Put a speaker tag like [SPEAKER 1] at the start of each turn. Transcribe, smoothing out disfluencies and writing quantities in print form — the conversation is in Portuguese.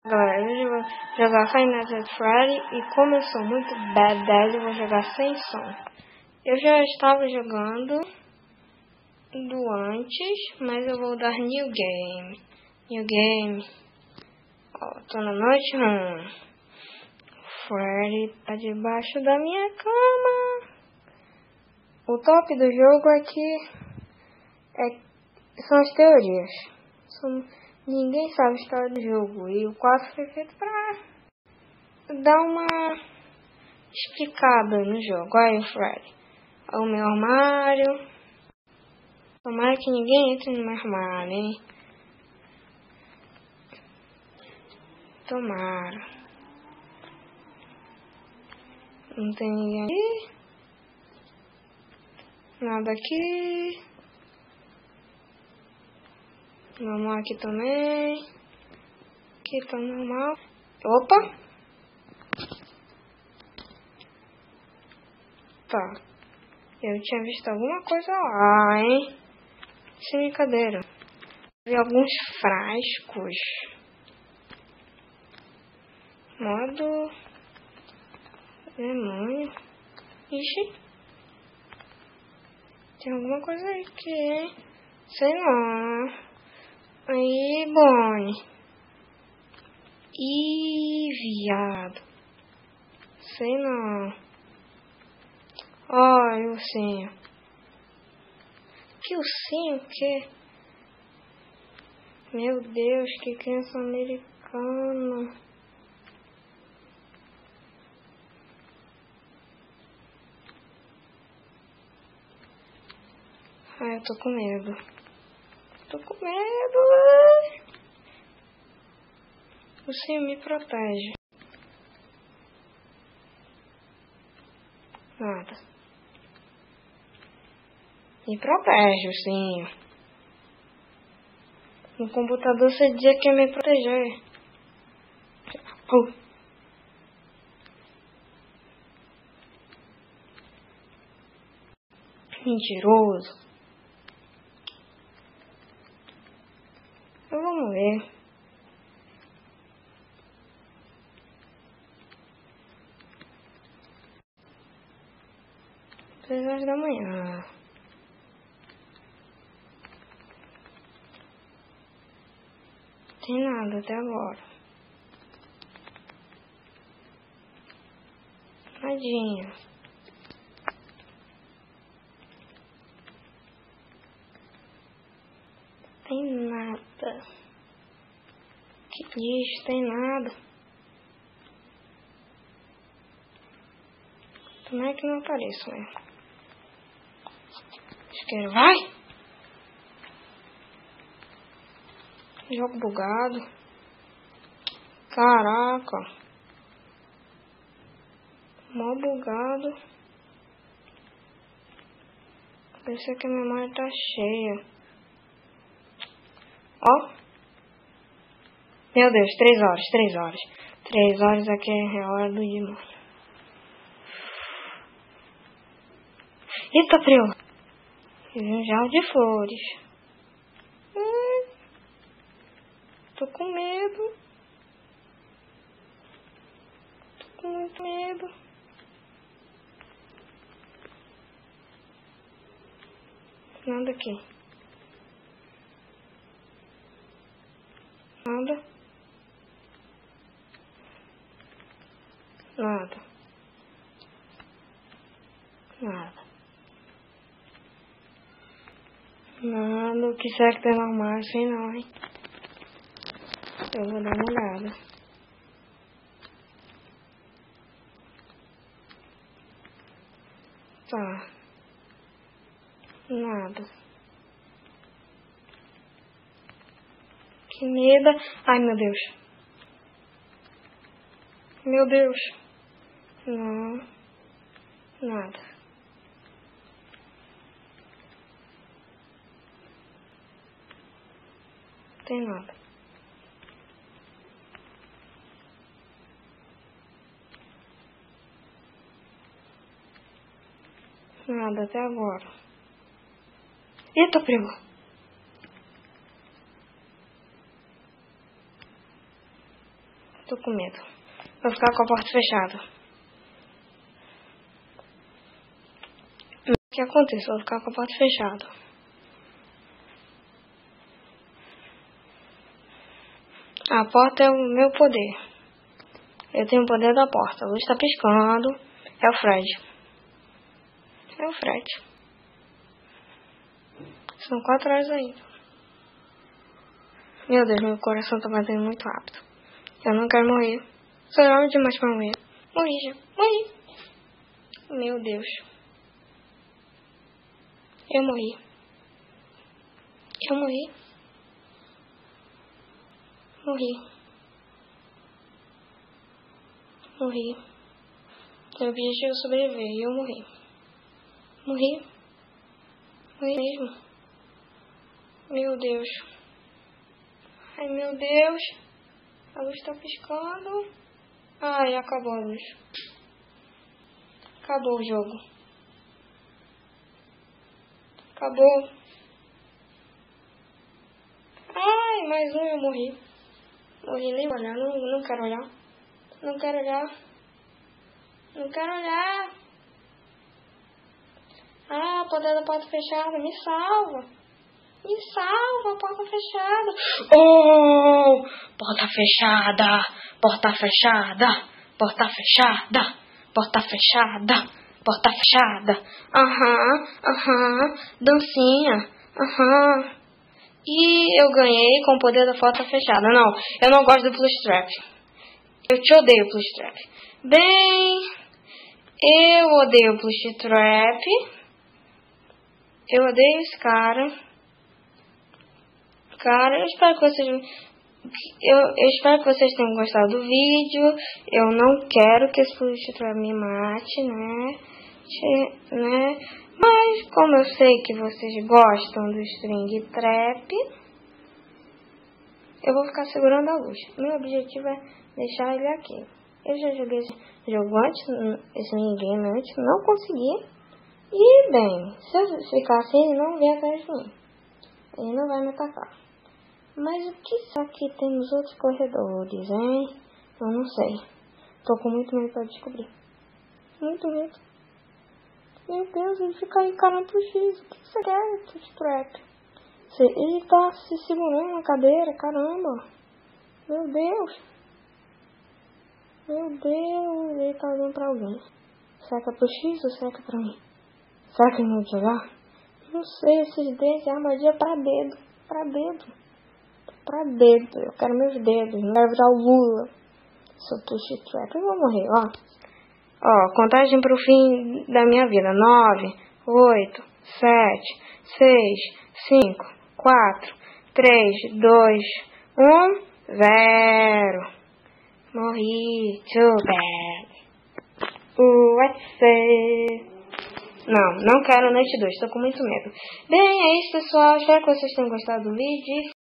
[SPEAKER 1] Galera, hoje eu vou jogar Five Nights at Freddy e como eu sou muito badass, eu vou jogar sem som. Eu já estava jogando do antes, mas eu vou dar New Game. New Game. Ó, tô na noite 1. Freddy tá debaixo da minha cama. O top do jogo são as teorias. Ninguém sabe a história do jogo. E o 4 foi feito pra dar uma explicada no jogo. Olha o Freddy. Olha o meu armário. Tomara que ninguém entre no meu armário, hein? Tomara. Não tem ninguém aqui. Nada aqui. Normal aqui também. Aqui tá normal. Opa! Tá. Eu tinha visto alguma coisa lá, hein? Sem brincadeira. Vi alguns frascos. Modo demônio. Ixi. Tem alguma coisa aí aqui, hein? Sei não. Aí, Bonnie. Ih, viado. Sei não. Olha o ursinho. Que ursinho? Que? Meu Deus, que criança americana. Ai, eu tô com medo. Tô com medo. O ursinho me protege. Nada. Me protege, ursinho. No computador você dizia que ia me proteger. Mentiroso. Eu vou morrer. Três horas da manhã. Tem nada até agora. Nadinha. Tem nada. Que diz? Tem nada. Como é que não apareço, né? Isqueiro, vai! Jogo bugado. Caraca. Mó bugado. Parece que a memória tá cheia. Ó. Meu Deus, 3 horas, 3 horas. 3 horas aqui é a hora do demônio. Eita, frio. Fiz um jarro de flores. Tô com medo. Tô com muito medo. Nada aqui. Nada. Nada. Nada. Nada. O que será que tem no armário? Sei não, hein? Eu vou dar uma olhada. Tá. Nada. Que medo. Ai, meu Deus. Meu Deus. Não. Nada. Tem nada. Nada até agora. Eita, primo. Tô com medo. Vou ficar com a porta fechada. O que acontece? Vou ficar com a porta fechada. A porta é o meu poder. Eu tenho o poder da porta. A luz tá piscando. É o Fred. É o Fred. São 4 horas ainda. Meu Deus, meu coração tá batendo muito rápido. Eu não quero morrer. Sou jovem demais pra morrer. Morri já. Morri. Meu Deus. Eu morri. Eu morri. Morri. Morri. Meu objetivo é sobreviver e eu morri. Morri. Morri mesmo. Meu Deus. Ai, meu Deus. A luz tá piscando. Ai, acabou a luz. Acabou o jogo. Acabou. Ai, mais um, eu morri. Morri, nem olhar. Não quero olhar. Não quero olhar. Não quero olhar. Ah, poder da porta fechada. Me salva. Me salva, porta fechada. Oh! Porta fechada. Porta fechada. Porta fechada. Porta fechada. Porta fechada. Aham. Dancinha. Aham. E eu ganhei com o poder da porta fechada. Não, eu não gosto do Plush Trap. Eu te odeio, Plush Trap. Bem, eu odeio o Plush Trap. Eu odeio esse cara. Eu espero que vocês... Eu espero que vocês tenham gostado do vídeo. Eu não quero que esse Plush Trap me mate, né? Mas, como eu sei que vocês gostam do String Trap, eu vou ficar segurando a luz. Meu objetivo é deixar ele aqui. Eu já joguei esse jogo antes, esse minigame antes, não consegui. E, bem, se eu ficar assim, ele não vem atrás de mim. Ele não vai me atacar. Mas o que será que tem nos outros corredores, hein? Eu não sei. Tô com muito medo pra descobrir. Muito medo. Meu Deus, ele fica aí encarando pro X. O que você quer, Plush Trap? Ele tá se segurando na cadeira, caramba. Meu Deus. Meu Deus, ele tá olhando pra alguém. Será que é pro X ou será que é pra mim? Será que ele não vai jogar? Não sei, esses dedos é armadilha pra dedo. Pra dedo. Eu quero meus dedos. Não vai virar o Lula. Sou Plush Trap. Eu vou morrer, ó. Ó, contagem pro fim da minha vida. 9, 8, 7, 6, 5, 4, 3, 2, 1, 0. Morri. Too bad. USA. Não quero Night 2. Tô com muito medo. Bem, é isso, pessoal. Espero que vocês tenham gostado do vídeo.